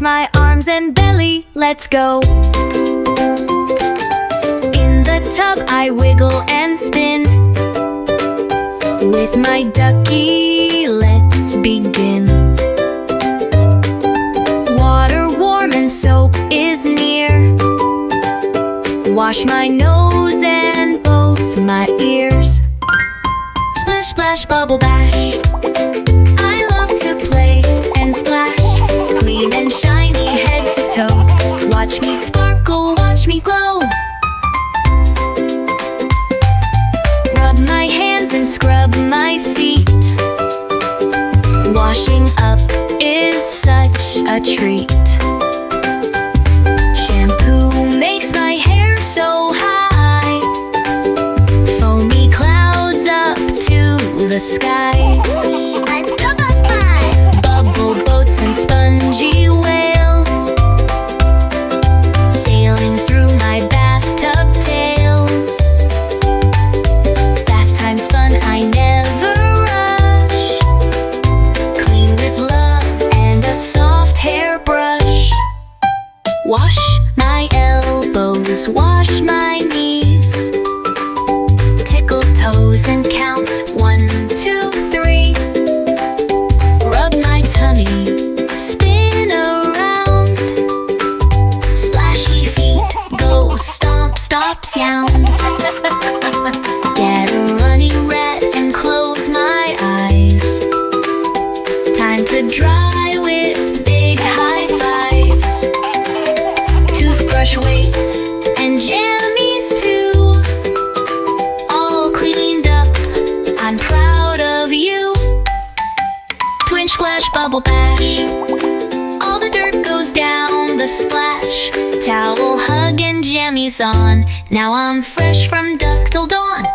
Wash my arms and belly, let's go. In the tub I wiggle and spin. With my ducky, let's begin. Water warm and soap is near. Wash my nose and both my ears. Splish, splash, bubble bash. I love to play and splash. Clean and shiny head to toe. Watch me sparkle, watch me glow. Rub my hands and scrub my feet. Washing up is such a treat. Shampoo makes my hair so high. Foamy clouds up to the sky. Let's go slide! Bubble boats and spongy whales sailing through my bathtub tails. Bath time's fun, I never rush. Clean with love and a soft hairbrush. Wash my elbows, wash my knees. Tickle toes and count 1, 2, 3. Rub my tummy, spin around. Splashy feet, go stomp, stop, sound. Get a running rat and close my eyes. Time to dry with big high fives. Toothbrush weights and jammies too. All cleaned up, I'm proud of you. Twinge, splash, bubble bash. All the dirt goes down the splash. Towel, hug, and jammies on. Now I'm fresh from dusk till dawn.